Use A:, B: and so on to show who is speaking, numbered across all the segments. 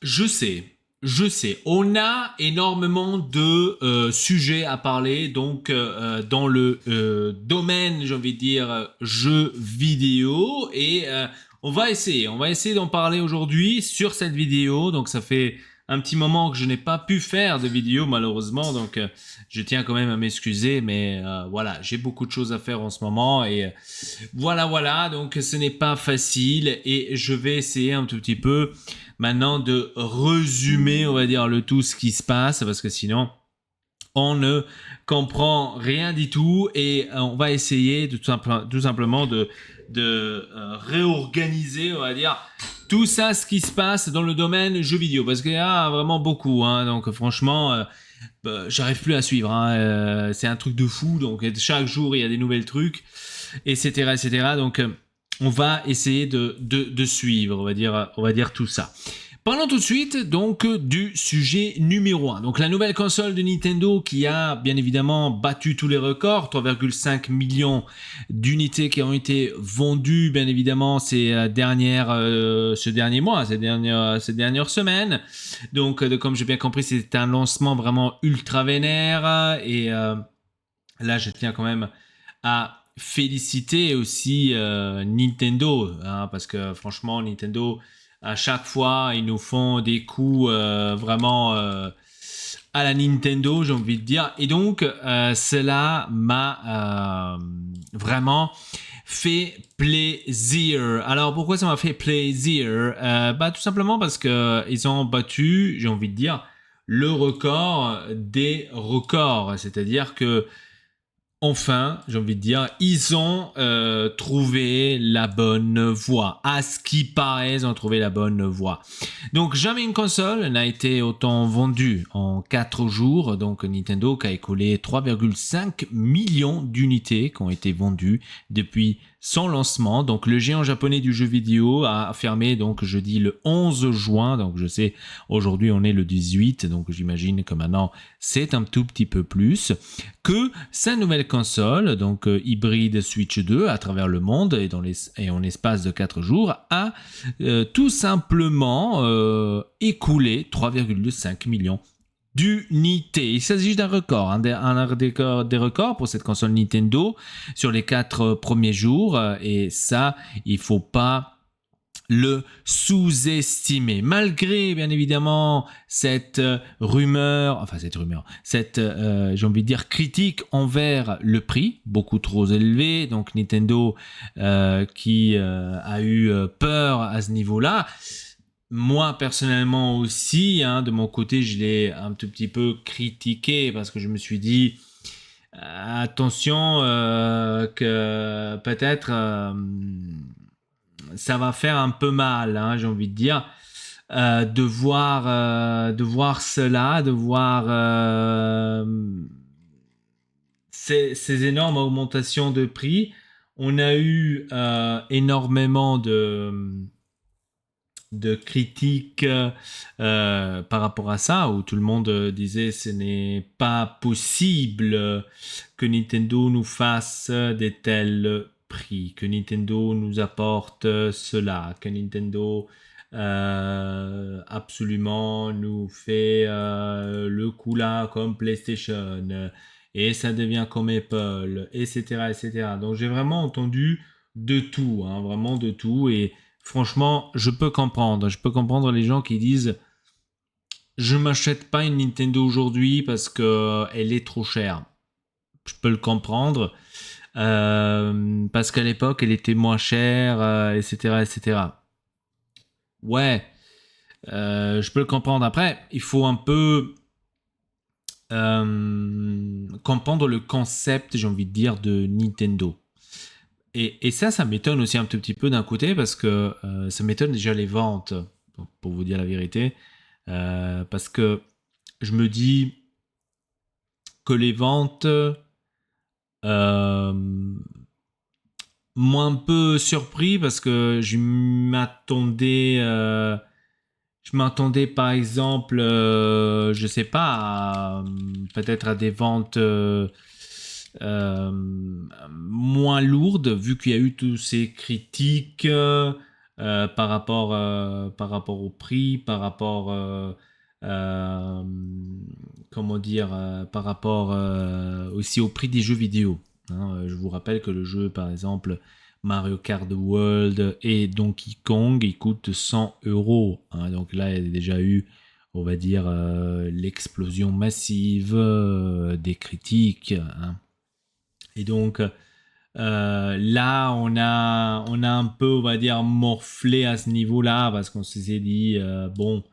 A: Je sais. On a énormément de sujets à parler, donc dans le domaine, j'ai envie de dire, jeux vidéo, et on va essayer d'en parler aujourd'hui sur cette vidéo. Donc ça fait un petit moment que je n'ai pas pu faire de vidéo malheureusement, donc je tiens quand même à m'excuser, mais voilà, j'ai beaucoup de choses à faire en ce moment, et voilà, donc ce n'est pas facile, et je vais essayer un tout petit peu maintenant de résumer, on va dire, le tout ce qui se passe, parce que sinon, on ne comprend rien du tout, et on va essayer de tout simplement de réorganiser, on va dire, tout ça, ce qui se passe dans le domaine jeux vidéo, parce qu'il y a vraiment beaucoup, hein, donc franchement, j'arrive plus à suivre, hein, c'est un truc de fou, donc chaque jour il y a des nouvelles trucs, etc., etc., donc on va essayer de suivre, on va dire tout ça. Parlons tout de suite donc du sujet numéro 1. Donc la nouvelle console de Nintendo qui a bien évidemment battu tous les records, 3,5 millions d'unités qui ont été vendues bien évidemment ce dernier mois, ces dernières semaines. Donc comme j'ai bien compris, c'est un lancement vraiment ultra vénère, et là je tiens quand même à féliciter aussi Nintendo, hein, parce que franchement Nintendo, à chaque fois ils nous font des coups vraiment à la Nintendo, j'ai envie de dire, et donc cela m'a vraiment fait plaisir. Alors pourquoi ça m'a fait plaisir? Tout simplement parce que ils ont battu, j'ai envie de dire, le record des records, c'est-à-dire que enfin, j'ai envie de dire, ils ont trouvé la bonne voie. À ce qui paraît, ils ont trouvé la bonne voie. Donc, jamais une console n'a été autant vendue en 4 jours. Donc, Nintendo qui a écoulé 3,5 millions d'unités qui ont été vendues depuis son lancement. Donc, le géant japonais du jeu vidéo a fermé, donc, jeudi le 11 juin. Donc, je sais, aujourd'hui, on est le 18. Donc, j'imagine que maintenant, c'est un tout petit peu plus que sa nouvelle console, donc hybride Switch 2 à travers le monde et en espace de 4 jours, a tout simplement écoulé 3,5 millions d'unités. Il s'agit d'un record, un des records pour cette console Nintendo sur les 4 premiers jours, et ça, il faut pas le sous-estimer. Malgré, bien évidemment, cette rumeur, j'ai envie de dire, critique envers le prix, beaucoup trop élevé, donc Nintendo qui a eu peur à ce niveau-là. Moi, personnellement aussi, hein, de mon côté, je l'ai un tout petit peu critiqué, parce que je me suis dit, attention, que peut-être ça va faire un peu mal, hein, j'ai envie de dire, de voir cela, de voir ces énormes augmentations de prix. On a eu énormément de critiques par rapport à ça, où tout le monde disait ce n'est pas possible que Nintendo nous fasse des tels prix, que Nintendo nous apporte cela, que Nintendo absolument nous fait le coup là comme PlayStation, et ça devient comme Apple, etc., etc. Donc j'ai vraiment entendu de tout, hein, vraiment de tout, et franchement, je peux comprendre. Je peux comprendre les gens qui disent je m'achète pas une Nintendo aujourd'hui parce que elle est trop chère. Je peux le comprendre parce qu'à l'époque elle était moins chère, etc., etc. Ouais, je peux le comprendre. Après, il faut un peu comprendre le concept, j'ai envie de dire, de Nintendo. Et ça m'étonne aussi un tout petit peu d'un côté, parce que ça m'étonne déjà les ventes, pour vous dire la vérité. Parce que je me dis que les ventes, m'ont un peu surpris, parce que je m'attendais par exemple, je sais pas, peut-être à des ventes moins lourdes, vu qu'il y a eu tous ces critiques par rapport au prix, euh, comment dire, par rapport aussi au prix des jeux vidéo. Hein. Je vous rappelle que le jeu, par exemple, Mario Kart World et Donkey Kong, il coûte 100 euros. Hein. Donc là, il y a déjà eu, on va dire, l'explosion massive des critiques. Hein. Et donc, là, on a un peu, on va dire, morflé à ce niveau-là parce qu'on s'est dit, bon,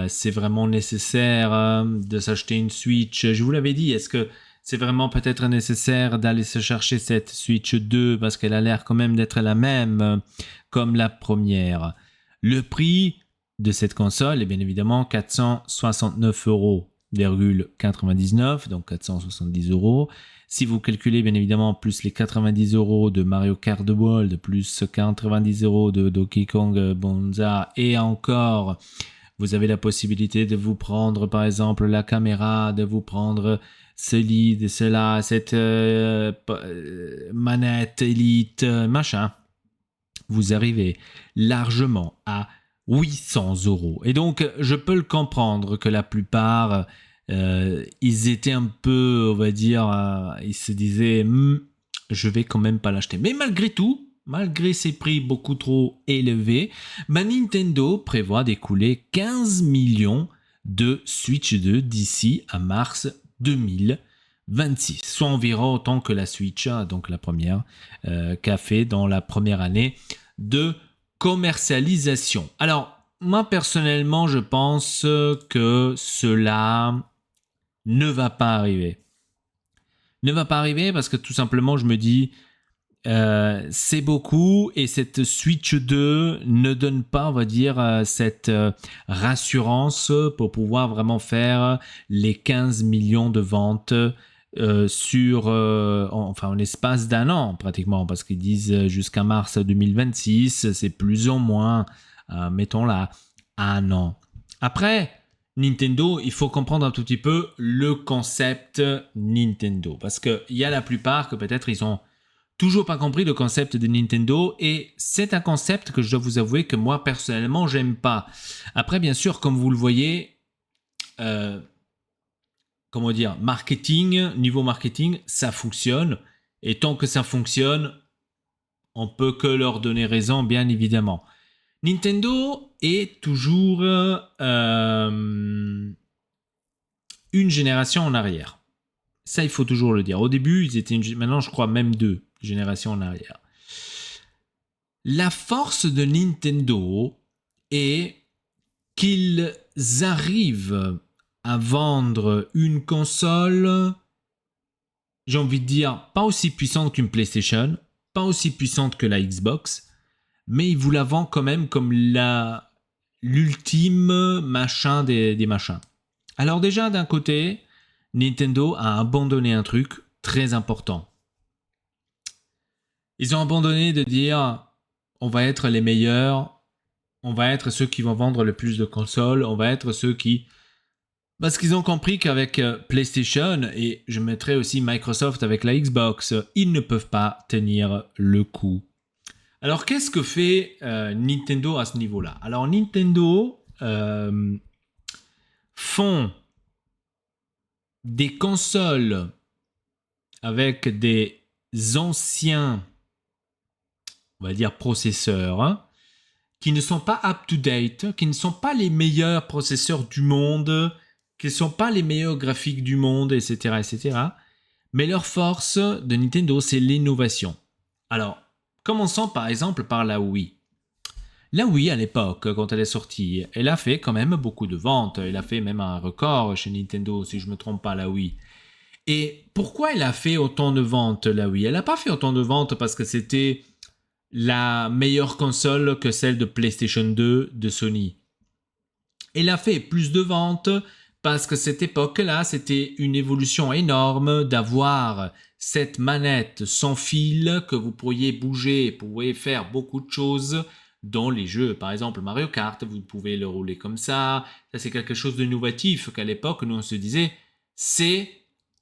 A: c'est vraiment nécessaire de s'acheter une Switch. Je vous l'avais dit, est-ce que c'est vraiment peut-être nécessaire d'aller se chercher cette Switch 2 parce qu'elle a l'air quand même d'être la même comme la première. Le prix de cette console est bien évidemment 469,99 €, donc 470 €. Si vous calculez bien évidemment plus les 90 € de Mario Kart World, plus 90 € de Donkey Kong Bonza et encore vous avez la possibilité de vous prendre par exemple la caméra, de vous prendre cette manette Elite, machin. Vous arrivez largement à 800 €. Et donc, je peux le comprendre que la plupart, ils étaient un peu, on va dire, ils se disaient, je vais quand même pas l'acheter. Mais malgré tout, malgré ces prix beaucoup trop élevés, Nintendo prévoit d'écouler 15 millions de Switch 2 d'ici à mars 2026, soit environ autant que la Switch, donc la première, qu'a fait dans la première année de commercialisation. Alors, moi personnellement, je pense que cela ne va pas arriver. Ne va pas arriver parce que tout simplement, je me dis, c'est beaucoup et cette Switch 2 ne donne pas, on va dire, cette rassurance pour pouvoir vraiment faire les 15 millions de ventes en l'espace d'un an pratiquement, parce qu'ils disent jusqu'à mars 2026, c'est plus ou moins, mettons là, un an. Après, Nintendo, il faut comprendre un tout petit peu le concept Nintendo, parce qu'il y a la plupart que peut-être ils ont toujours pas compris le concept de Nintendo et c'est un concept que je dois vous avouer que moi personnellement j'aime pas. Après bien sûr comme vous le voyez, comment dire, niveau marketing, ça fonctionne et tant que ça fonctionne, on peut que leur donner raison bien évidemment. Nintendo est toujours une génération en arrière. Ça, il faut toujours le dire. Au début, ils étaient maintenant, je crois, même 2 générations en arrière. La force de Nintendo est qu'ils arrivent à vendre une console, j'ai envie de dire, pas aussi puissante qu'une PlayStation, pas aussi puissante que la Xbox, mais ils vous la vendent quand même comme l'ultime machin des machins. Alors déjà, d'un côté, Nintendo a abandonné un truc très important. Ils ont abandonné de dire on va être les meilleurs, on va être ceux qui vont vendre le plus de consoles, on va être ceux qui... Parce qu'ils ont compris qu'avec PlayStation, et je mettrai aussi Microsoft avec la Xbox, ils ne peuvent pas tenir le coup. Alors qu'est-ce que fait Nintendo à ce niveau-là ? Alors Nintendo font des consoles avec des anciens, on va dire, processeurs, qui ne sont pas up-to-date, qui ne sont pas les meilleurs processeurs du monde, qui ne sont pas les meilleurs graphiques du monde, etc., etc. Mais leur force de Nintendo, c'est l'innovation. Alors, commençons par exemple par la Wii. La Wii, à l'époque, quand elle est sortie, elle a fait quand même beaucoup de ventes. Elle a fait même un record chez Nintendo, si je ne me trompe pas, la Wii. Et pourquoi elle a fait autant de ventes, la Wii ? Elle n'a pas fait autant de ventes parce que c'était la meilleure console que celle de PlayStation 2 de Sony. Elle a fait plus de ventes parce que cette époque-là, c'était une évolution énorme d'avoir cette manette sans fil que vous pourriez bouger, vous pourriez faire beaucoup de choses dans les jeux. Par exemple, Mario Kart, vous pouvez le rouler comme ça. Ça, c'est quelque chose de novatif qu'à l'époque, nous, on se disait, c'est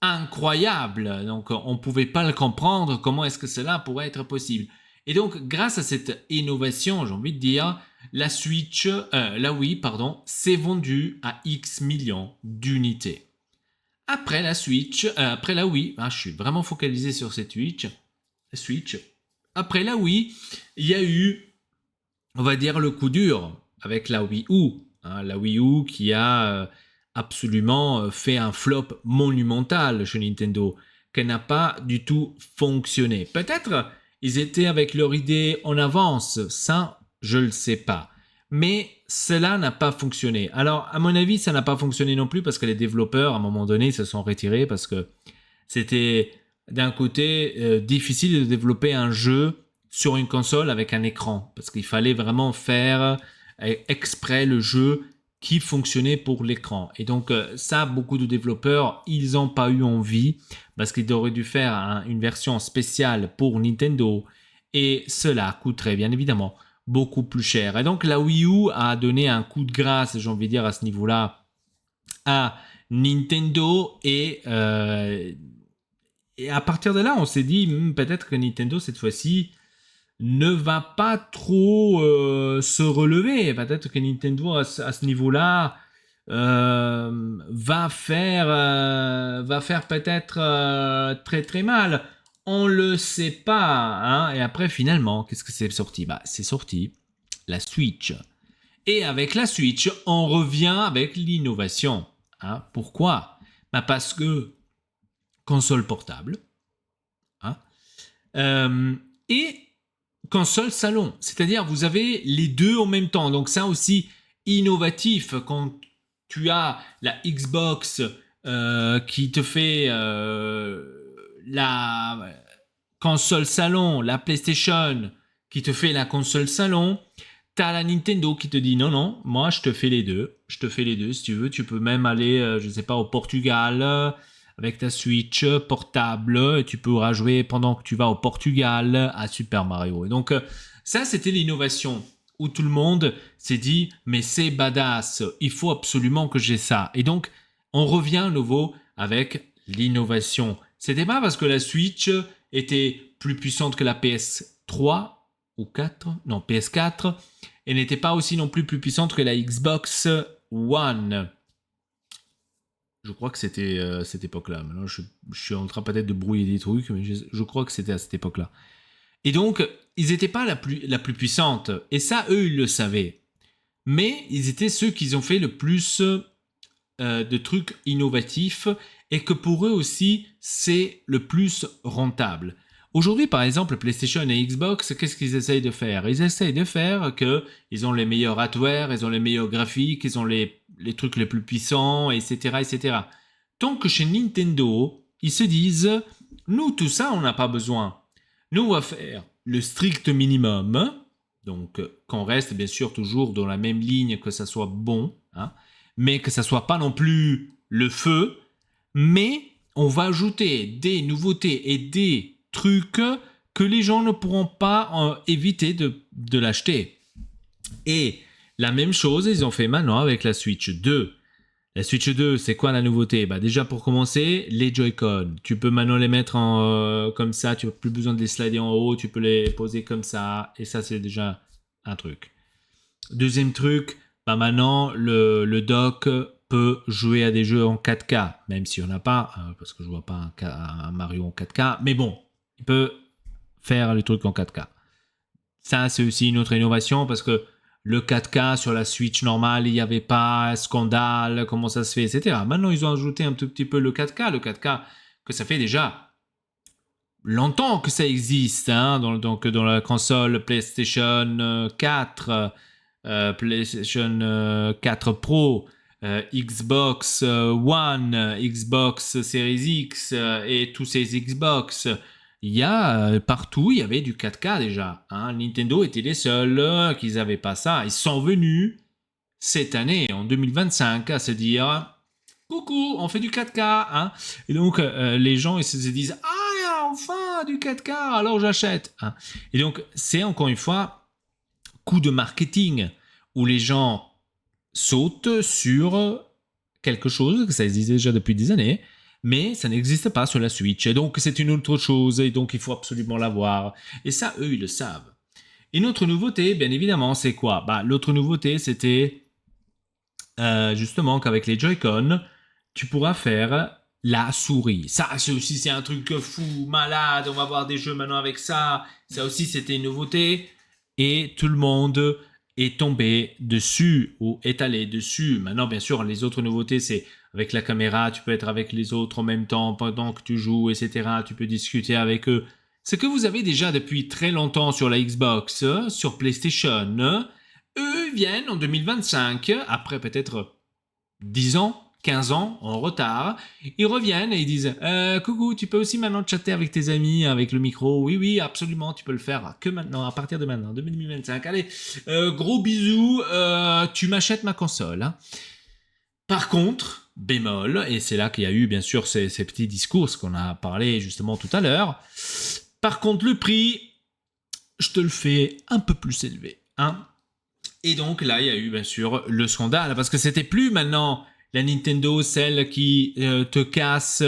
A: incroyable. Donc, on ne pouvait pas le comprendre. Comment est-ce que cela pourrait être possible ? Et donc, grâce à cette innovation, j'ai envie de dire, la Wii, pardon, s'est vendue à X millions d'unités. Après après la Wii, je suis vraiment focalisé sur cette Switch. Après la Wii, il y a eu, on va dire, le coup dur avec la Wii U. La Wii U qui a absolument fait un flop monumental chez Nintendo, qui n'a pas du tout fonctionné. Peut-être ils étaient avec leur idée en avance, ça, je ne le sais pas. Mais cela n'a pas fonctionné. Alors, à mon avis, ça n'a pas fonctionné non plus parce que les développeurs, à un moment donné, se sont retirés parce que c'était, d'un côté, difficile de développer un jeu sur une console avec un écran. Parce qu'il fallait vraiment faire exprès le jeu qui fonctionnait pour l'écran. Et donc, ça, beaucoup de développeurs, ils n'ont pas eu envie parce qu'ils auraient dû faire une version spéciale pour Nintendo. Et cela coûterait, bien évidemment, beaucoup plus cher. Et donc, la Wii U a donné un coup de grâce, j'ai envie de dire, à ce niveau-là, à Nintendo. Et à partir de là, on s'est dit, peut-être que Nintendo, cette fois-ci, ne va pas trop se relever. Peut-être que Nintendo, à ce niveau-là, va faire peut-être très très mal. On le sait pas. Hein. Et après, finalement, qu'est-ce que c'est sorti ? C'est sorti la Switch. Et avec la Switch, on revient avec l'innovation. Hein. Pourquoi ? Parce que console portable. Hein, et console salon. C'est-à-dire, vous avez les deux en même temps. Donc, ça aussi, innovatif. Quand tu as la Xbox qui te fait la console salon, la PlayStation qui te fait la console salon, tu as la Nintendo qui te dit non, moi je te fais les deux. Je te fais les deux si tu veux. Tu peux même aller, je ne sais pas, au Portugal avec ta Switch portable, et tu pourras jouer pendant que tu vas au Portugal à Super Mario. Et donc, ça, c'était l'innovation où tout le monde s'est dit « mais c'est badass, il faut absolument que j'ai ça ». Et donc, on revient à nouveau avec l'innovation. C'était pas parce que la Switch était plus puissante que la PS3 ou 4, non, PS4, et n'était pas aussi non plus puissante que la Xbox One. Je crois que c'était cette époque-là. Maintenant, je suis en train peut-être de brouiller des trucs, mais je crois que c'était à cette époque-là. Et donc, ils n'étaient pas la plus puissante. Et ça, eux, ils le savaient. Mais ils étaient ceux qui ont fait le plus de trucs innovatifs et que pour eux aussi, c'est le plus rentable. Aujourd'hui, par exemple, PlayStation et Xbox, qu'est-ce qu'ils essayent de faire ? Ils essayent de faire qu'ils ont les meilleurs hardware, ils ont les meilleurs graphiques, ils ont les trucs les plus puissants, etc., etc. Tant que chez Nintendo, ils se disent « Nous, tout ça, on n'a pas besoin. Nous, on va faire le strict minimum. » Donc, qu'on reste bien sûr toujours dans la même ligne, que ça soit bon, hein, mais que ça soit pas non plus le feu. Mais on va ajouter des nouveautés et des trucs que les gens ne pourront pas éviter de l'acheter. Et la même chose, ils ont fait maintenant avec la Switch 2. La Switch 2, c'est quoi la nouveauté ? Déjà pour commencer, les Joy-Con. Tu peux maintenant les mettre comme ça, tu n'as plus besoin de les slider en haut, tu peux les poser comme ça, et ça c'est déjà un truc. Deuxième truc, maintenant le dock peut jouer à des jeux en 4K, même si on n'a pas, parce que je vois pas un Mario en 4K, mais bon, il peut faire les trucs en 4K. Ça, c'est aussi une autre innovation, parce que le 4K sur la Switch normale, il n'y avait pas scandale, comment ça se fait, etc. Maintenant, ils ont ajouté un tout petit peu le 4K que ça fait déjà longtemps que ça existe, hein, donc dans la console PlayStation 4, PlayStation 4 Pro, Xbox One, Xbox Series X et tous ces Xbox. Il y a partout, il y avait du 4K déjà. Hein. Nintendo était les seuls qui n'avaient pas ça. Ils sont venus cette année, en 2025, à se dire « Coucou, on fait du 4K. Hein. » Et donc, les gens ils se disent « Ah, enfin, du 4K, alors j'achète. Hein. » Et donc, c'est encore une fois coup de marketing où les gens sautent sur quelque chose que ça existe déjà depuis des années mais ça n'existe pas sur la Switch. Et donc, c'est une autre chose, et donc il faut absolument l'avoir. Et ça, eux, ils le savent. Une autre nouveauté, bien évidemment, c'est quoi? L'autre nouveauté, c'était justement qu'avec les Joy-Con, tu pourras faire la souris. Ça aussi, c'est un truc fou, malade. On va voir des jeux maintenant avec ça. Ça aussi, c'était une nouveauté. Et tout le monde est tombé dessus ou est allé dessus. Maintenant, bien sûr, les autres nouveautés, c'est avec la caméra, tu peux être avec les autres en même temps pendant que tu joues, etc. Tu peux discuter avec eux. Ce que vous avez déjà depuis très longtemps sur la Xbox, sur PlayStation, eux viennent en 2025, après peut-être 10 ans, 15 ans en retard, ils reviennent et ils disent coucou, tu peux aussi maintenant chatter avec tes amis avec le micro. Oui, oui, absolument, tu peux le faire que maintenant, à partir de maintenant, 2025. Allez, gros bisous, tu m'achètes ma console. Hein. Par contre, bémol, et c'est là qu'il y a eu bien sûr ces petits discours qu'on a parlé justement tout à l'heure. Par contre, le prix, je te le fais un peu plus élevé. Hein. Et donc là, il y a eu bien sûr le scandale, parce que c'était plus maintenant la Nintendo, celle qui te casse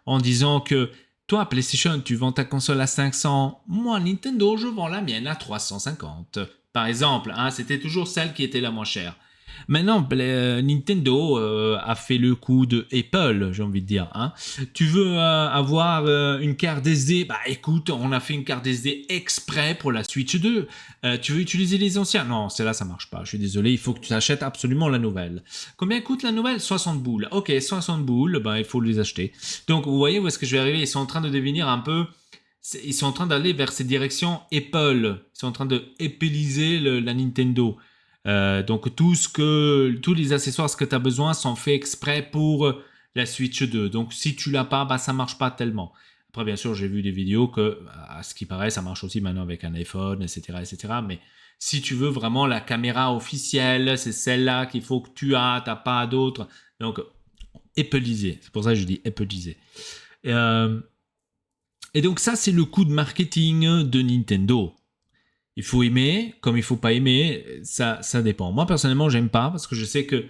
A: en disant que toi, PlayStation, tu vends ta console à 500, moi, Nintendo, je vends la mienne à 350. Par exemple, hein, c'était toujours celle qui était la moins chère. Maintenant, Nintendo a fait le coup de Apple, j'ai envie de dire. Hein. Tu veux avoir une carte SD? Bah écoute, on a fait une carte SD exprès pour la Switch 2. Tu veux utiliser les anciens? Non, celle-là, ça marche pas. Je suis désolé, il faut que tu achètes absolument la nouvelle. Combien coûte la nouvelle? 60 boules. Ok, 60 boules, bah, il faut les acheter. Donc, vous voyez où est-ce que je vais arriver? Ils sont en train de devenir un peu... Ils sont en train d'aller vers cette direction Apple. Ils sont en train de Appleiser la Nintendo. Donc tous les accessoires que tu as besoin sont faits exprès pour la Switch 2. Donc si tu l'as pas, ça marche pas tellement. Après bien sûr j'ai vu des vidéos que à ce qui paraît ça marche aussi maintenant avec un iPhone, etc. Mais si tu veux vraiment la caméra officielle, c'est celle-là qu'il faut que tu t'as pas d'autres. Donc Appleiser, c'est pour ça que je dis Appleiser. Et donc ça c'est le coup de marketing de Nintendo. Il faut aimer, comme il faut pas aimer, ça dépend. Moi, personnellement, j'aime pas parce que je sais que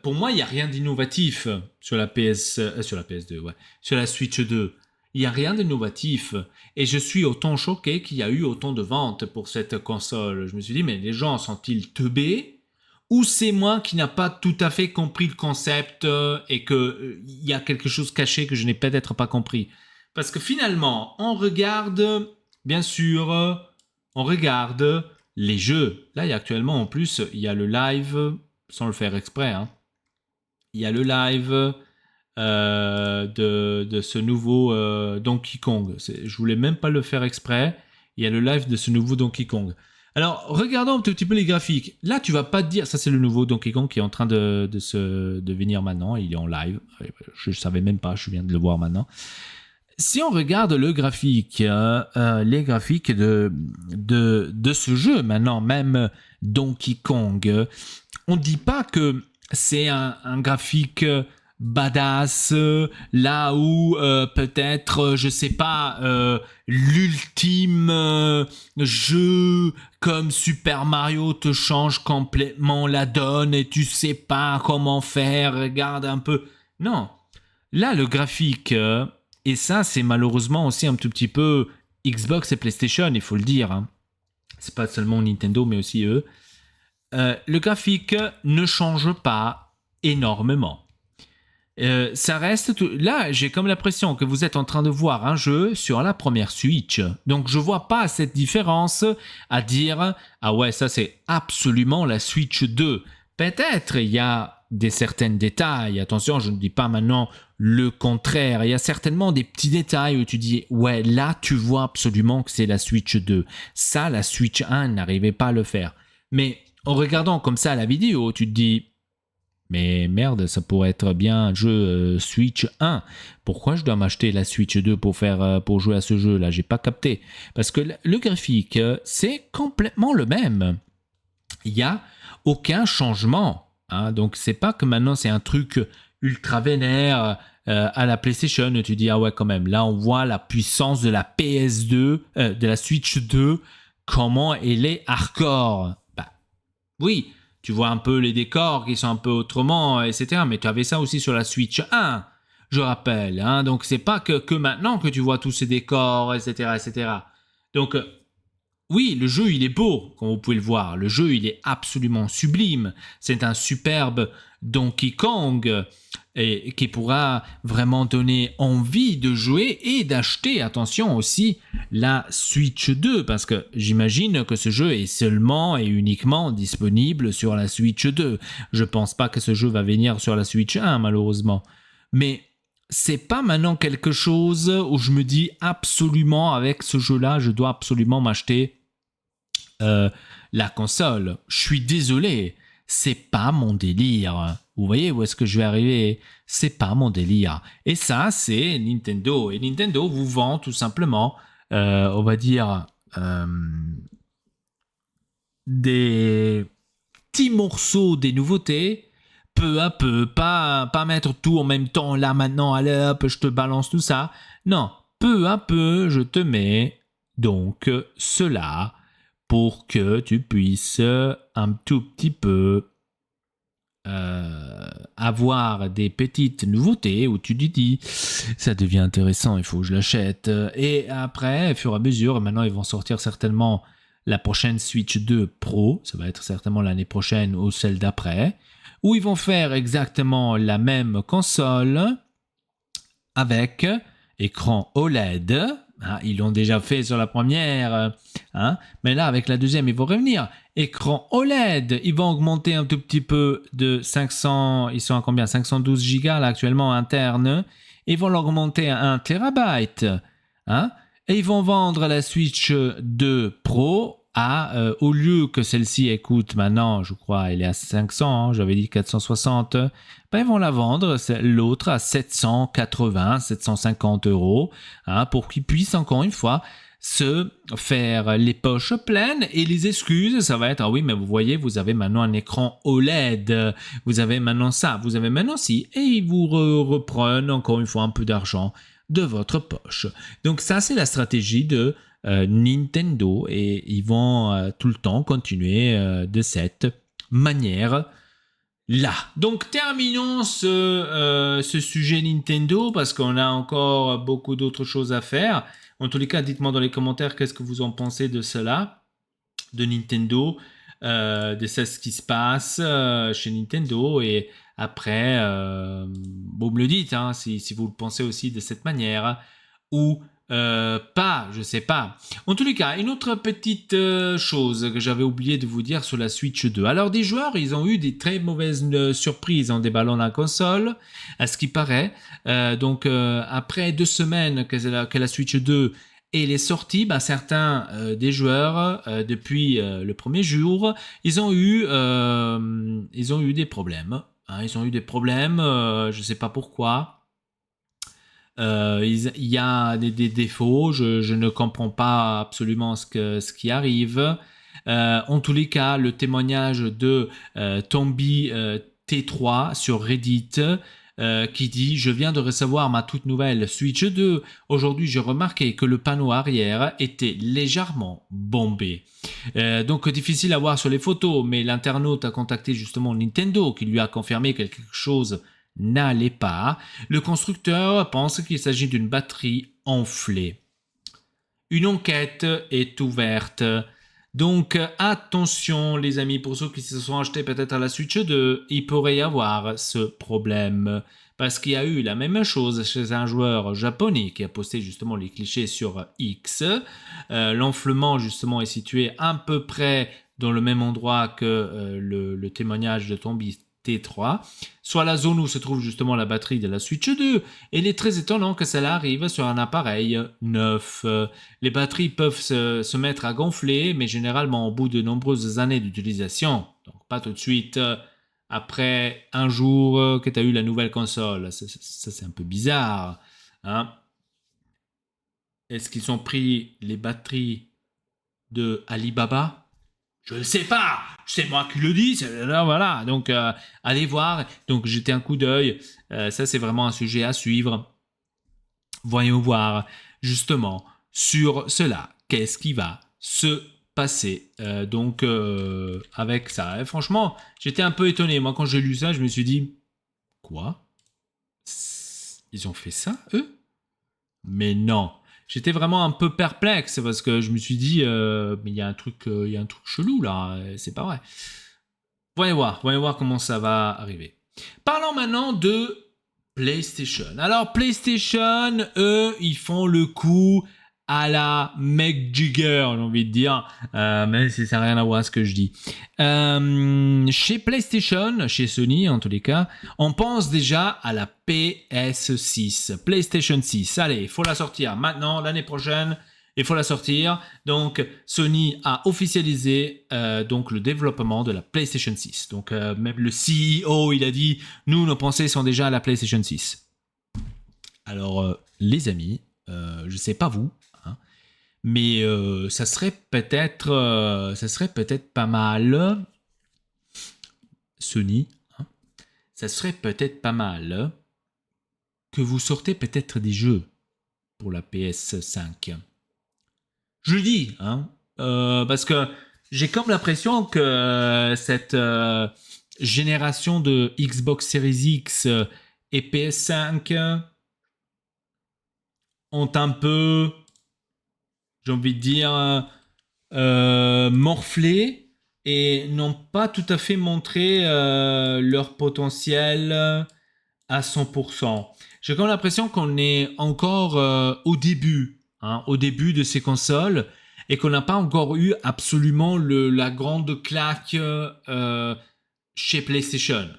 A: pour moi, il n'y a rien d'innovatif sur la sur la PS2, ouais, sur la Switch 2. Il n'y a rien d'innovatif. Et je suis autant choqué qu'il y a eu autant de ventes pour cette console. Je me suis dit, mais les gens sont-ils teubés? Ou c'est moi qui n'a pas tout à fait compris le concept et qu'il y a quelque chose caché que je n'ai peut-être pas compris. Parce que finalement, on regarde, bien sûr... On regarde les jeux. Là, il y a actuellement, en plus, il y a le live, sans le faire exprès, hein. Il y a le live de ce nouveau Donkey Kong. Je voulais même pas le faire exprès. Il y a le live de ce nouveau Donkey Kong. Alors, regardons un tout petit peu les graphiques. Là, tu vas pas te dire, ça c'est le nouveau Donkey Kong qui est en train de venir maintenant. Il est en live. Je savais même pas, je viens de le voir maintenant. Si on regarde le graphique, les graphiques de ce jeu, maintenant même Donkey Kong, on ne dit pas que c'est un graphique badass, là où peut-être, je sais pas, l'ultime jeu comme Super Mario te change complètement la donne et tu sais pas comment faire, regarde un peu. Non, là le graphique... Et ça, c'est malheureusement aussi un tout petit peu Xbox et PlayStation, il faut le dire. Hein. C'est pas seulement Nintendo, mais aussi eux. Le graphique ne change pas énormément. Ça reste... Là, j'ai comme l'impression que vous êtes en train de voir un jeu sur la première Switch. Donc, je vois pas cette différence à dire « Ah ouais, ça, c'est absolument la Switch 2 ». Peut-être, il y a certains détails. Attention, je ne dis pas maintenant le contraire. Il y a certainement des petits détails où tu dis, ouais, là, tu vois absolument que c'est la Switch 2. Ça, la Switch 1 n'arrivait pas à le faire. Mais en regardant comme ça la vidéo, tu te dis, mais merde, ça pourrait être bien un jeu Switch 1. Pourquoi je dois m'acheter la Switch 2 pour jouer à ce jeu-là? J'ai pas capté. Parce que le graphique, c'est complètement le même. Il n'y a aucun changement. Hein. Donc, c'est pas que maintenant, c'est un truc ultra vénère à la PlayStation. Tu dis, ah ouais, quand même, là, on voit la puissance de la PS2, de la Switch 2, comment elle est hardcore. Bah, oui, tu vois un peu les décors qui sont un peu autrement, etc. Mais tu avais ça aussi sur la Switch 1. je rappelle. Hein. Donc, c'est pas que maintenant que tu vois tous ces décors, etc., etc. Donc, oui, le jeu, il est beau, comme vous pouvez le voir. Le jeu, il est absolument sublime. C'est un superbe Donkey Kong et qui pourra vraiment donner envie de jouer et d'acheter, attention aussi, la Switch 2, parce que j'imagine que ce jeu est seulement et uniquement disponible sur la Switch 2. Je pense pas que ce jeu va venir sur la Switch 1, malheureusement. Mais c'est pas maintenant quelque chose où je me dis absolument avec ce jeu-là, je dois absolument m'acheter la console. Je suis désolé, c'est pas mon délire. Vous voyez où est-ce que je vais arriver? C'est pas mon délire. Et ça, c'est Nintendo. Et Nintendo vous vend tout simplement, on va dire, des petits morceaux des nouveautés, peu à peu, pas mettre tout en même temps, là maintenant, allez hop, je te balance tout ça. Non, peu à peu, je te mets donc cela pour que tu puisses un tout petit peu avoir des petites nouveautés où tu te dis ça devient intéressant, il faut que je l'achète. Et après, au fur et à mesure, maintenant ils vont sortir certainement la prochaine Switch 2 Pro, ça va être certainement l'année prochaine ou celle d'après, où ils vont faire exactement la même console avec écran OLED. Hein, ils l'ont déjà fait sur la première, hein, mais là avec la deuxième ils vont revenir. Écran OLED, ils vont augmenter un tout petit peu de 500, ils sont à combien? 512 Go là actuellement interne. Ils vont l'augmenter à 1 TB. Hein, et ils vont vendre la Switch 2 Pro à, au lieu que celle-ci coûte maintenant, je crois, elle est à 500, hein, j'avais dit 460, ben ils vont la vendre, l'autre, à 780, 750 €, hein, pour qu'ils puissent encore une fois se faire les poches pleines. Et les excuses, ça va être, ah oui, mais vous voyez, vous avez maintenant un écran OLED, vous avez maintenant ça, vous avez maintenant ci, et ils vous reprennent encore une fois un peu d'argent de votre poche. Donc ça, c'est la stratégie de Nintendo, et ils vont tout le temps continuer de cette manière là. Donc terminons ce sujet Nintendo, parce qu'on a encore beaucoup d'autres choses à faire. En tous les cas, dites-moi dans les commentaires qu'est-ce que vous en pensez de cela, de Nintendo, de ce qui se passe chez Nintendo. Et après, vous me le dites, hein, si vous le pensez aussi de cette manière, ou pas, je sais pas. En tous les cas, une autre petite chose que j'avais oublié de vous dire sur la Switch 2. Alors, des joueurs, ils ont eu des très mauvaises surprises en déballant la console, à ce qui paraît. Donc, après 2 semaines que la Switch 2 est sortie, bah, certains des joueurs, depuis le premier jour, ils ont eu des problèmes. Hein, ils ont eu des problèmes, je ne sais pas pourquoi. Il y a des défauts, je ne comprends pas absolument ce qui arrive. En tous les cas, le témoignage de Tombi T3 sur Reddit qui dit « Je viens de recevoir ma toute nouvelle Switch 2. Aujourd'hui, j'ai remarqué que le panneau arrière était légèrement bombé. Donc, difficile à voir sur les photos, mais l'internaute a contacté justement Nintendo qui lui a confirmé que quelque chose n'allait pas. Le constructeur pense qu'il s'agit d'une batterie enflée. Une enquête est ouverte. Donc attention les amis, pour ceux qui se sont achetés peut-être à la Switch 2, il pourrait y avoir ce problème. Parce qu'il y a eu la même chose chez un joueur japonais qui a posté justement les clichés sur X. L'enflement justement est situé à peu près dans le même endroit que le témoignage de Tombi T3, soit la zone où se trouve justement la batterie de la Switch 2, et il est très étonnant que cela arrive sur un appareil neuf. Les batteries peuvent se mettre à gonfler, mais généralement au bout de nombreuses années d'utilisation, donc pas tout de suite après un jour que tu as eu la nouvelle console. Ça c'est un peu bizarre. Hein. Est-ce qu'ils ont pris les batteries de Alibaba ? Je ne sais pas, c'est moi qui le dis, voilà, donc allez voir, donc jetez un coup d'œil, ça c'est vraiment un sujet à suivre. Voyons voir justement sur cela, qu'est-ce qui va se passer donc avec ça. Et franchement, j'étais un peu étonné, moi quand j'ai lu ça, je me suis dit, quoi ? Ils ont fait ça, eux? Mais non. J'étais vraiment un peu perplexe parce que je me suis dit, mais il y a un truc chelou là, c'est pas vrai. Voyons voir comment ça va arriver. Parlons maintenant de PlayStation. Alors PlayStation, eux, ils font le coup à la Mick Jagger, j'ai envie de dire, mais ça n'a rien à voir avec ce que je dis. Chez PlayStation, chez Sony en tous les cas, on pense déjà à la PS6, PlayStation 6. Allez, il faut la sortir maintenant, l'année prochaine. Il faut la sortir. Donc, Sony a officialisé donc le développement de la PlayStation 6. Donc, même le CEO, il a dit, nous, nos pensées sont déjà à la PlayStation 6. Alors, les amis, je ne sais pas vous, hein, mais ça serait peut-être pas mal, Sony, hein, ça serait peut-être pas mal que vous sortez peut-être des jeux pour la PS5. Je le dis, hein, parce que j'ai comme l'impression que cette génération de Xbox Series X et PS5 ont un peu, j'ai envie de dire, morflé et n'ont pas tout à fait montré leur potentiel à 100%. J'ai comme l'impression qu'on est encore au début de ces consoles et qu'on n'a pas encore eu absolument la grande claque chez PlayStation.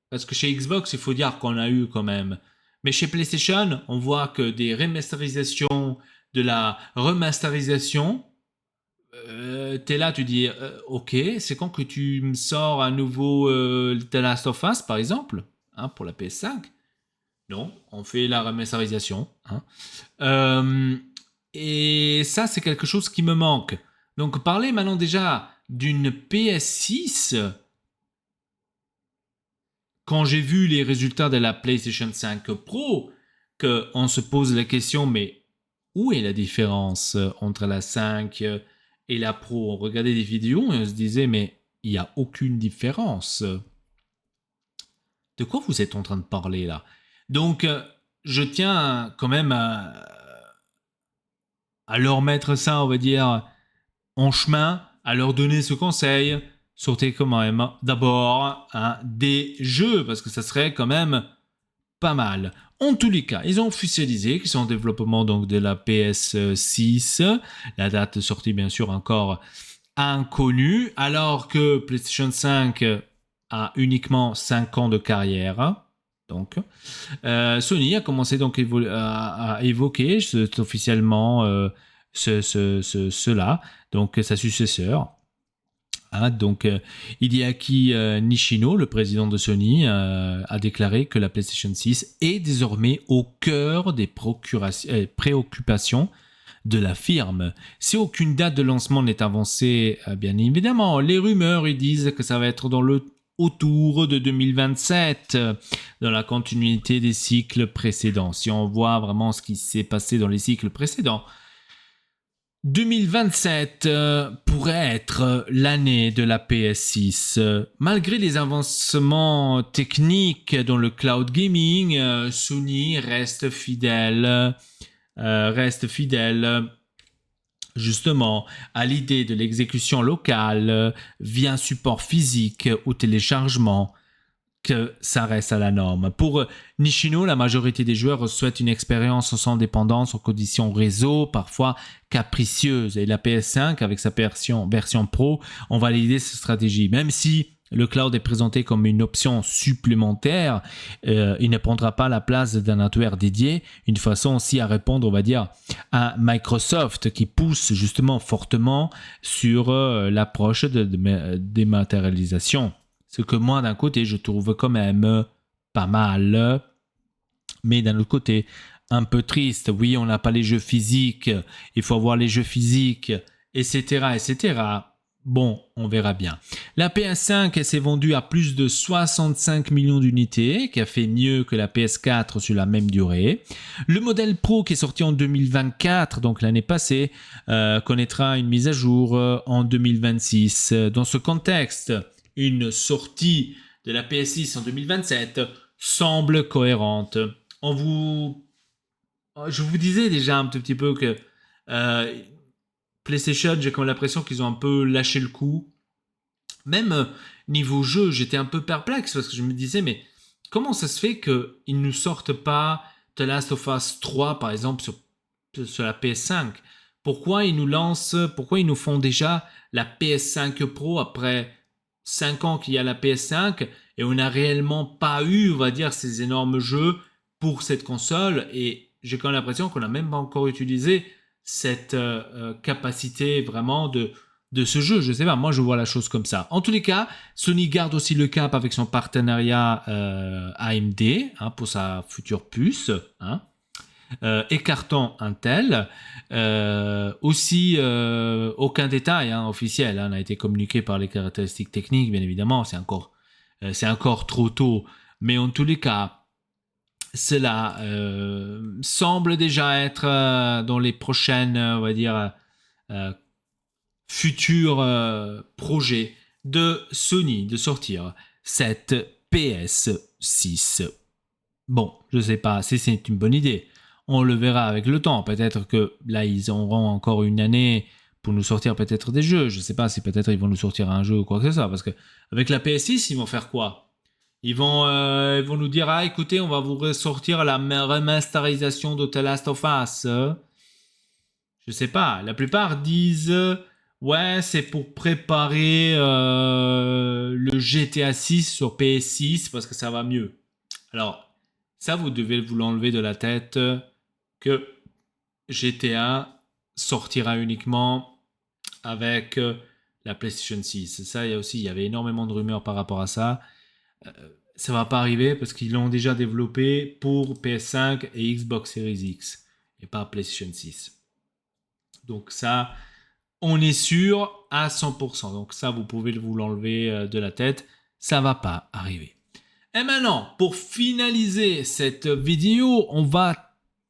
A: Parce que chez Xbox, il faut dire qu'on a eu quand même. Mais chez PlayStation, on voit que des remasterisations, de la remasterisation, t'es là, tu dis, ok, c'est quand que tu me sors à nouveau The Last of Us, par exemple, hein, pour la PS5? Non, on fait la remasterisation. Hein. Et ça, c'est quelque chose qui me manque. Donc, parler maintenant déjà d'une PS6, quand j'ai vu les résultats de la PlayStation 5 Pro, qu'on se pose la question, mais où est la différence entre la 5 et la Pro? On regardait des vidéos et on se disait, mais il n'y a aucune différence. De quoi vous êtes en train de parler là? Donc, je tiens quand même à leur mettre ça, on va dire, en chemin, à leur donner ce conseil. Sortez quand même d'abord des jeux, parce que ça serait quand même pas mal. En tous les cas, ils ont officialisé qu'ils sont en développement donc, de la PS6. La date de sortie, bien sûr, encore inconnue, alors que PlayStation 5 a uniquement 5 ans de carrière. Donc, Sony a commencé donc à évoquer officiellement cela, donc sa successeur. Hein, donc, Hideaki Nishino, le président de Sony, a déclaré que la PlayStation 6 est désormais au cœur des préoccupations de la firme. Si aucune date de lancement n'est avancée, bien évidemment, les rumeurs ils disent que ça va être autour de 2027, dans la continuité des cycles précédents. Si on voit vraiment ce qui s'est passé dans les cycles précédents, 2027 pourrait être l'année de la PS6. Malgré les avancements techniques dans le cloud gaming, Sony reste fidèle justement à l'idée de l'exécution locale via un support physique ou téléchargement, que ça reste à la norme. Pour Nishino, la majorité des joueurs souhaitent une expérience sans dépendance aux conditions réseau, parfois capricieuses. Et la PS5, avec sa version Pro, on va valider cette stratégie. Même si le cloud est présenté comme une option supplémentaire, il ne prendra pas la place d'un hardware dédié, une façon aussi à répondre, on va dire, à Microsoft qui pousse justement fortement sur l'approche de dématérialisation. Ce que moi, d'un côté, je trouve quand même pas mal, mais d'un autre côté, un peu triste. Oui, on n'a pas les jeux physiques, il faut avoir les jeux physiques, etc., etc. Bon, on verra bien. La PS5 s'est vendue à plus de 65 millions d'unités, qui a fait mieux que la PS4 sur la même durée. Le modèle Pro qui est sorti en 2024, donc l'année passée, connaîtra une mise à jour en 2026. Dans ce contexte, une sortie de la PS6 en 2027 semble cohérente. je vous disais déjà un tout petit peu que PlayStation, j'ai comme l'impression qu'ils ont un peu lâché le coup. Même niveau jeu, j'étais un peu perplexe parce que je me disais, mais comment ça se fait qu'ils ne sortent pas The Last of Us 3, par exemple, sur la PS5 ? Pourquoi ils nous font déjà la PS5 Pro après 5 ans qu'il y a la PS5 et on n'a réellement pas eu, on va dire, ces énormes jeux pour cette console, et j'ai quand même l'impression qu'on n'a même pas encore utilisé cette capacité vraiment de ce jeu. Je sais pas, moi je vois la chose comme ça. En tous les cas, Sony garde aussi le cap avec son partenariat AMD pour sa future puce, écartant Intel. Aussi, aucun détail officiel n'a été communiqué par les caractéristiques techniques, bien évidemment, c'est encore trop tôt, mais en tous les cas, cela semble déjà être dans les prochaines, on va dire, futurs projets de Sony de sortir cette PS6. Bon, je ne sais pas si c'est une bonne idée. On le verra avec le temps. Peut-être que là, ils auront encore une année pour nous sortir peut-être des jeux. Je ne sais pas si peut-être ils vont nous sortir un jeu ou quoi que ce soit. Parce qu'avec la PS6, ils vont faire quoi ? Ils vont nous dire, ah écoutez, on va vous ressortir la remasterisation de The Last of Us. Je sais pas. La plupart disent, ouais, c'est pour préparer le GTA 6 sur PS6 parce que ça va mieux. Alors, ça, vous devez vous l'enlever de la tête que GTA sortira uniquement avec la PlayStation 6. Ça, il y avait énormément de rumeurs par rapport à ça. Ça va pas arriver parce qu'ils l'ont déjà développé pour PS5 et Xbox Series X et pas PlayStation 6. Donc ça, on est sûr à 100%. Donc ça, vous pouvez vous l'enlever de la tête. Ça va pas arriver. Et maintenant, pour finaliser cette vidéo, on va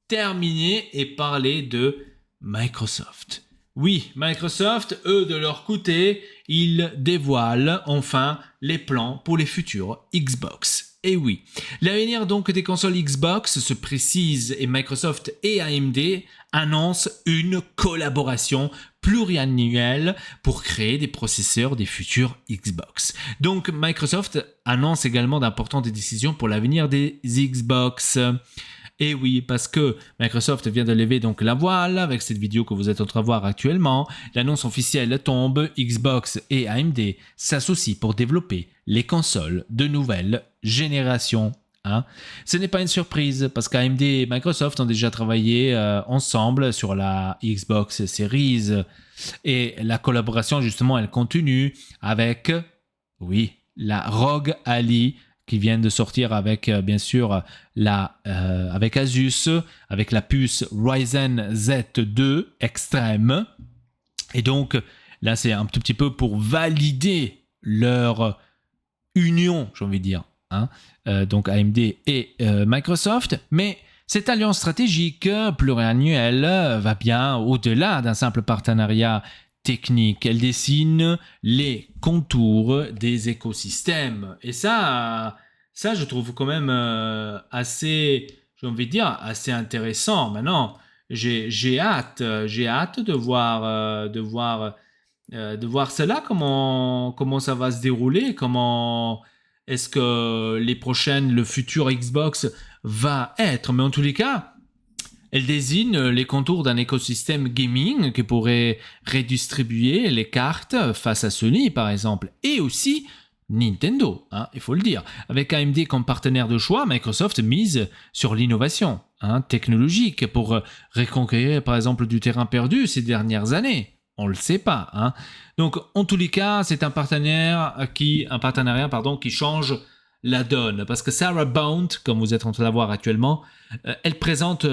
A: terminer et parler de Microsoft. Oui, Microsoft, eux, de leur côté, ils dévoilent enfin les plans pour les futures Xbox. Et oui, l'avenir donc des consoles Xbox se précise et Microsoft et AMD annoncent une collaboration pluriannuelle pour créer des processeurs des futures Xbox. Donc Microsoft annonce également d'importantes décisions pour l'avenir des Xbox. Et oui, parce que Microsoft vient de lever donc la voile avec cette vidéo que vous êtes en train de voir actuellement. L'annonce officielle tombe, Xbox et AMD s'associent pour développer les consoles de nouvelle génération. Ce n'est pas une surprise parce qu'AMD et Microsoft ont déjà travaillé ensemble sur la Xbox Series et la collaboration justement elle continue avec, oui, la ROG Ally qui vient de sortir avec bien sûr avec Asus, avec la puce Ryzen Z2 Extreme. Et donc là c'est un tout petit peu pour valider leur union, j'ai envie de dire, donc AMD et Microsoft, mais cette alliance stratégique pluriannuelle va bien au-delà d'un simple partenariat technique. Elle dessine les contours des écosystèmes. Et ça je trouve quand même assez, j'ai envie de dire, assez intéressant. Maintenant, j'ai hâte de voir cela, comment ça va se dérouler, comment est-ce que le futur Xbox va être. Mais en tous les cas, elle désigne les contours d'un écosystème gaming qui pourrait redistribuer les cartes face à Sony, par exemple, et aussi Nintendo, il faut le dire. Avec AMD comme partenaire de choix, Microsoft mise sur l'innovation technologique pour reconquérir, par exemple, du terrain perdu ces dernières années. On ne le sait pas. Donc, en tous les cas, c'est un partenariat qui change la donne. Parce que Sarah Bond, comme vous êtes en train de la voir actuellement, elle présidente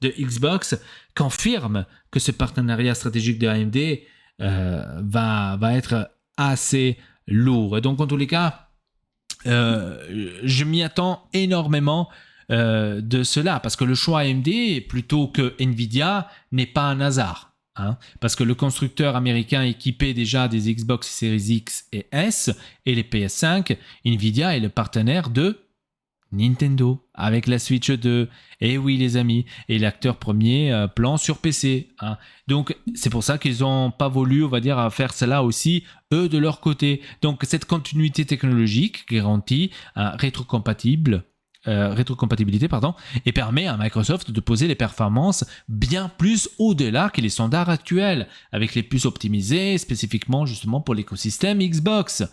A: de Xbox, confirme que ce partenariat stratégique de AMD va être assez lourd. Et donc, en tous les cas, je m'y attends énormément de cela, parce que le choix AMD plutôt que Nvidia n'est pas un hasard. parce que le constructeur américain équipait déjà des Xbox Series X et S et les PS5, Nvidia est le partenaire de Nintendo avec la Switch 2. Et oui les amis, et l'acteur premier plan sur PC. Donc c'est pour ça qu'ils n'ont pas voulu, on va dire, faire cela aussi eux de leur côté. Donc cette continuité technologique garantit rétrocompatibilité et permet à Microsoft de poser les performances bien plus au-delà que les standards actuels, avec les puces optimisées spécifiquement justement pour l'écosystème Xbox.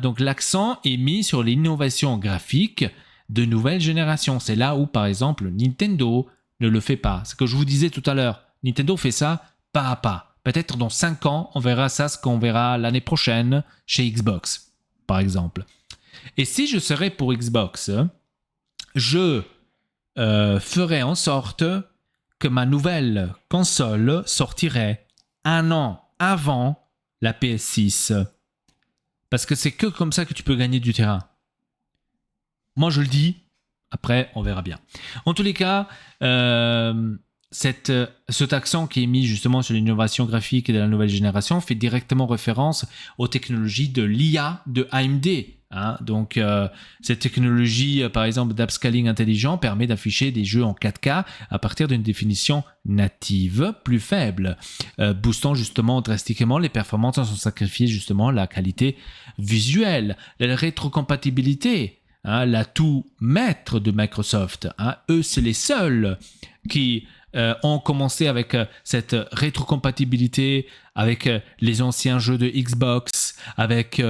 A: Donc l'accent est mis sur l'innovation graphique de nouvelle génération. C'est là où par exemple Nintendo ne le fait pas. Ce que je vous disais tout à l'heure, Nintendo fait ça pas à pas. Peut-être dans 5 ans, on verra ça, ce qu'on verra l'année prochaine chez Xbox, par exemple. Et si je serais pour Xbox, je ferai en sorte que ma nouvelle console sortirait 1 an avant la PS6. Parce que c'est que comme ça que tu peux gagner du terrain. Moi, je le dis. Après, on verra bien. En tous les cas, cet accent qui est mis justement sur l'innovation graphique de la nouvelle génération fait directement référence aux technologies de l'IA de AMD. Donc, cette technologie, par exemple, d'upscaling intelligent permet d'afficher des jeux en 4K à partir d'une définition native plus faible, boostant justement drastiquement les performances sans sacrifier justement la qualité visuelle. La rétrocompatibilité, l'atout maître de Microsoft. Eux, c'est les seuls qui ont commencé avec cette rétrocompatibilité avec les anciens jeux de Xbox, avec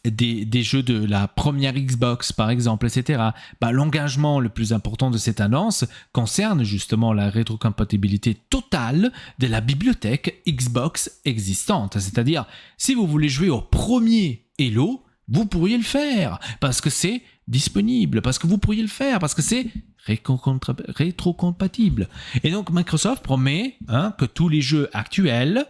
A: des jeux de la première Xbox par exemple, etc. L'engagement le plus important de cette annonce concerne justement la rétrocompatibilité totale de la bibliothèque Xbox existante. C'est-à-dire, si vous voulez jouer au premier Halo, vous pourriez le faire parce que c'est disponible, parce que vous pourriez le faire, parce que c'est rétrocompatible. Et donc Microsoft promet que tous les jeux actuels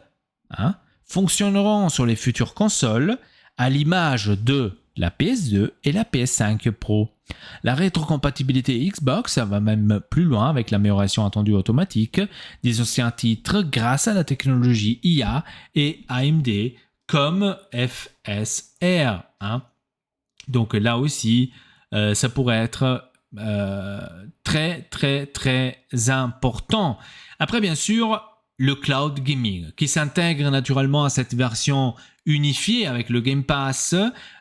A: fonctionneront sur les futures consoles à l'image de la PS2 et la PS5 Pro. La rétrocompatibilité Xbox va même plus loin avec l'amélioration attendue automatique des anciens titres grâce à la technologie IA et AMD comme FSR. Donc là aussi, ça pourrait être très très très important. Après bien sûr, le cloud gaming qui s'intègre naturellement à cette version unifiée avec le Game Pass.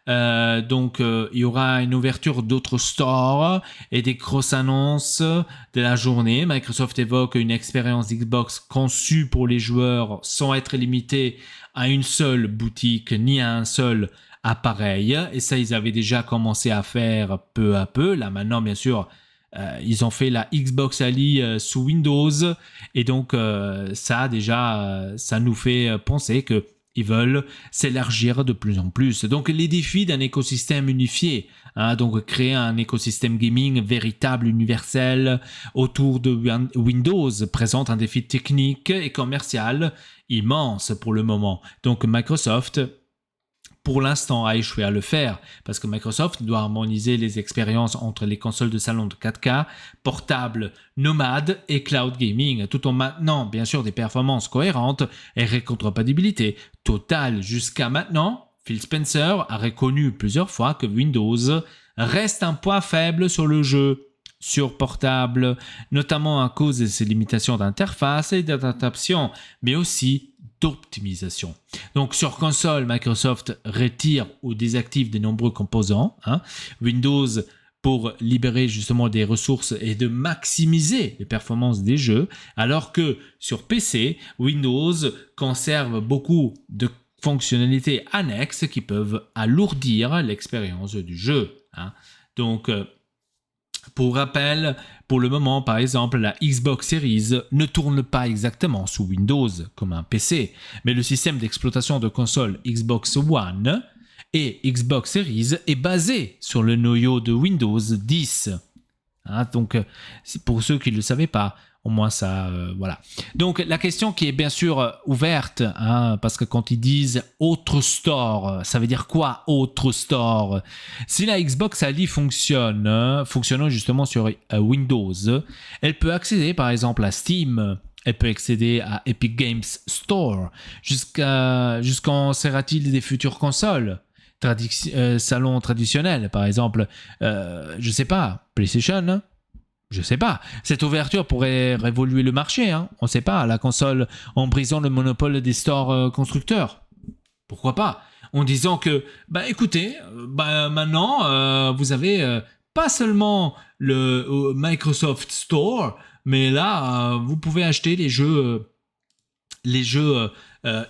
A: Donc il y aura une ouverture d'autres stores et des grosses annonces de la journée. Microsoft évoque une expérience Xbox conçue pour les joueurs sans être limitée à une seule boutique ni à un seul appareil. Et ça, ils avaient déjà commencé à faire peu à peu. Là maintenant, bien sûr, ils ont fait la Xbox Ali sous Windows. Et donc, ça déjà, ça nous fait penser qu'ils veulent s'élargir de plus en plus. Donc, les défis d'un écosystème unifié, donc créer un écosystème gaming véritable, universel, autour de Windows, présente un défi technique et commercial immense pour le moment. Donc, Microsoft, pour l'instant, a échoué à le faire parce que Microsoft doit harmoniser les expériences entre les consoles de salon de 4K, portables, nomades et cloud gaming, tout en maintenant bien sûr des performances cohérentes et rétrocompatibilité totale. Jusqu'à maintenant, Phil Spencer a reconnu plusieurs fois que Windows reste un point faible sur le jeu sur portable, notamment à cause de ses limitations d'interface et d'adaptation, mais aussi d'optimisation. Donc sur console, Microsoft retire ou désactive de nombreux composants. Windows pour libérer justement des ressources et de maximiser les performances des jeux, alors que sur PC, Windows conserve beaucoup de fonctionnalités annexes qui peuvent alourdir l'expérience du jeu. Donc, pour rappel, pour le moment, par exemple, la Xbox Series ne tourne pas exactement sous Windows comme un PC, mais le système d'exploitation de console Xbox One et Xbox Series est basé sur le noyau de Windows 10. Donc, pour ceux qui ne le savaient pas, au moins ça, voilà. Donc la question qui est bien sûr ouverte, parce que quand ils disent autre store, ça veut dire quoi autre store? Si la Xbox Ali fonctionnant justement sur Windows, elle peut accéder par exemple à Steam, elle peut accéder à Epic Games Store. Jusqu'en sera-t-il des futures consoles salons traditionnels, par exemple, je sais pas, PlayStation, hein? Je sais pas. Cette ouverture pourrait révoluer le marché, hein. On sait pas. La console en brisant le monopole des stores constructeurs. Pourquoi pas? En disant que, bah écoutez, maintenant, vous avez pas seulement le Microsoft Store, mais là, vous pouvez acheter les jeux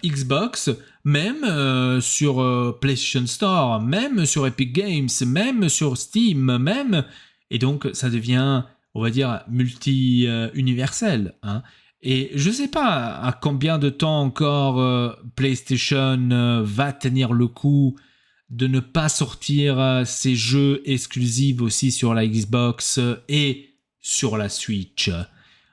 A: Xbox, même sur PlayStation Store, même sur Epic Games, même sur Steam, même... Et donc, ça devient, on va dire, multi-universel. Hein. Et je ne sais pas à combien de temps encore PlayStation va tenir le coup de ne pas sortir ses jeux exclusifs aussi sur la Xbox et sur la Switch.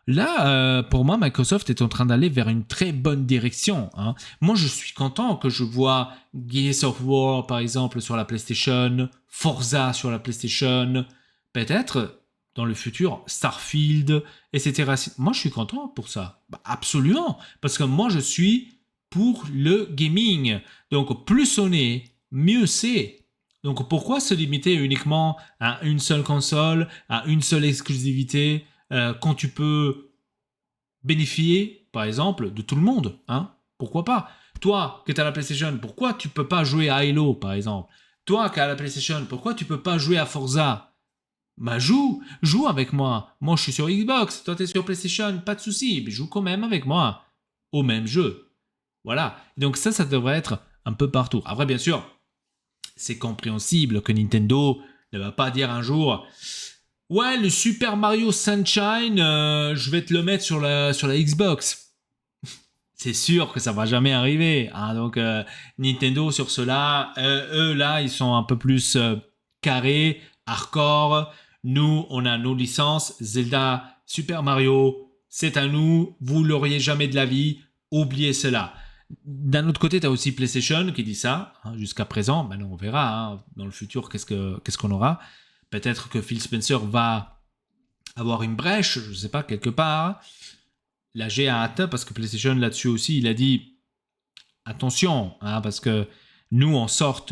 A: Là, pour moi, Microsoft est en train d'aller vers une très bonne direction. Hein. Moi, je suis content que je vois Gears of War, par exemple, sur la PlayStation, Forza sur la PlayStation, peut-être, dans le futur, Starfield, etc. Moi, je suis content pour ça. Bah, absolument. Parce que moi, je suis pour le gaming. Donc, plus on est, mieux c'est. Donc, pourquoi se limiter uniquement à une seule console, à une seule exclusivité quand tu peux bénéficier, par exemple, de tout le monde, hein? Pourquoi pas? Toi, qui es à la PlayStation, pourquoi tu peux pas jouer à Halo, par exemple? Toi, qui es à la PlayStation, pourquoi tu peux pas jouer à Forza? Bah joue avec moi. Moi, je suis sur Xbox, toi, tu es sur PlayStation, pas de souci, mais joue quand même avec moi au même jeu. Voilà. Donc ça devrait être un peu partout. Après, bien sûr, c'est compréhensible que Nintendo ne va pas dire un jour... Ouais, le Super Mario Sunshine, je vais te le mettre sur la Xbox. C'est sûr que ça va jamais arriver. Hein, donc Nintendo sur cela, eux là, ils sont un peu plus carrés, hardcore. Nous, on a nos licences. Zelda, Super Mario, c'est à nous. Vous l'auriez jamais de la vie. Oubliez cela. D'un autre côté, tu as aussi PlayStation qui dit ça. Hein, jusqu'à présent, maintenant on verra hein, dans le futur qu'est-ce qu'on aura. Peut-être que Phil Spencer va avoir une brèche, je ne sais pas, quelque part. Là, j'ai hâte, parce que PlayStation, là-dessus aussi, il a dit attention, hein, parce que nous, on sort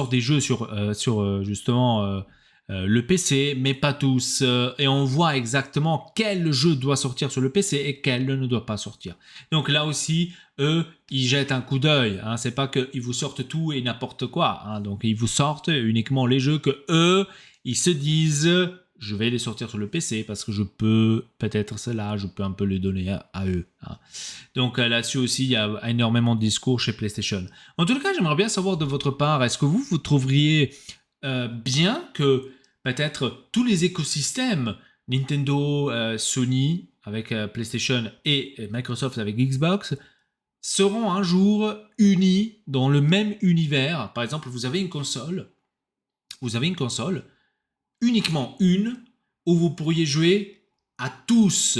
A: des jeux sur justement le PC, mais pas tous. Et on voit exactement quel jeu doit sortir sur le PC et quel ne doit pas sortir. Donc là aussi, eux, ils jettent un coup d'œil. Hein. C'est pas qu'ils vous sortent tout et n'importe quoi. Hein. Donc ils vous sortent uniquement les jeux que eux, ils se disent, je vais les sortir sur le PC parce que je peux, peut-être cela, je peux un peu les donner à eux. Hein. Donc là-dessus aussi, il y a énormément de discours chez PlayStation. En tout cas, j'aimerais bien savoir de votre part, est-ce que vous trouveriez bien que peut-être tous les écosystèmes, Nintendo, Sony avec PlayStation et Microsoft avec Xbox, seront un jour unis dans le même univers. Par exemple, vous avez une console, uniquement une, où vous pourriez jouer à tous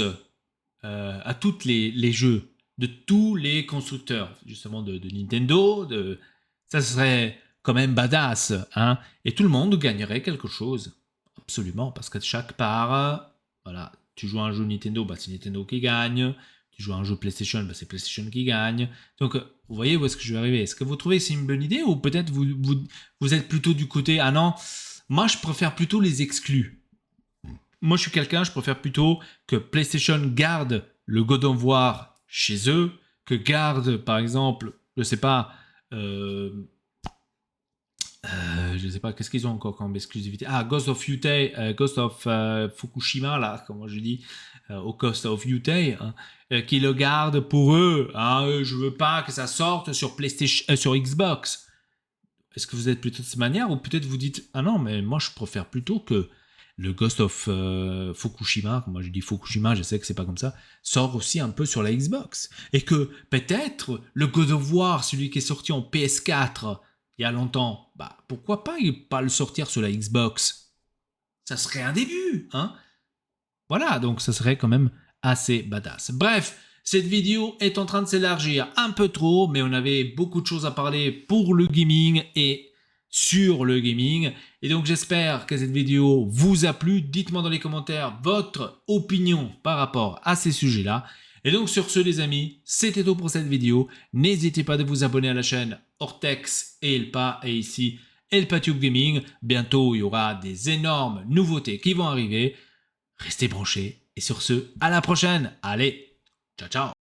A: les jeux de tous les constructeurs, justement de Nintendo. Ça serait quand même badass, hein, et tout le monde gagnerait quelque chose, absolument, parce que de chaque part, voilà, tu joues à un jeu Nintendo, bah, c'est Nintendo qui gagne, tu joues à un jeu PlayStation, bah, c'est PlayStation qui gagne. Donc, vous voyez où est-ce que je vais arriver. Est-ce que vous trouvez que c'est une bonne idée, ou peut-être vous êtes plutôt du côté, ah non, moi je préfère plutôt les exclus. Moi je suis quelqu'un, je préfère plutôt que PlayStation garde le God of War chez eux, que garde par exemple, je sais pas, qu'est-ce qu'ils ont encore comme exclusivité. Ah, Ghost of Fukushima, là, comment je dis, au Ghost of Yutei, hein, qui le gardent pour eux. Hein, je veux pas que ça sorte sur PlayStation, sur Xbox. Est-ce que vous êtes plutôt de cette manière, ou peut-être vous dites, ah non, mais moi je préfère plutôt que le Ghost of Fukushima, moi je dis Fukushima, je sais que c'est pas comme ça, sort aussi un peu sur la Xbox. Et que peut-être le God of War, celui qui est sorti en PS4 il y a longtemps, bah pourquoi pas le sortir sur la Xbox? Ça serait un début, hein? Voilà, donc ça serait quand même assez badass. Bref, cette vidéo est en train de s'élargir un peu trop, mais on avait beaucoup de choses à parler pour le gaming et sur le gaming. Et donc j'espère que cette vidéo vous a plu. Dites-moi dans les commentaires votre opinion par rapport à ces sujets-là. Et donc sur ce les amis, c'était tout pour cette vidéo. N'hésitez pas de vous abonner à la chaîne Ortex et Elpa et ici ElpaTube Gaming. Bientôt il y aura des énormes nouveautés qui vont arriver. Restez branchés et sur ce, à la prochaine. Allez, ciao ciao.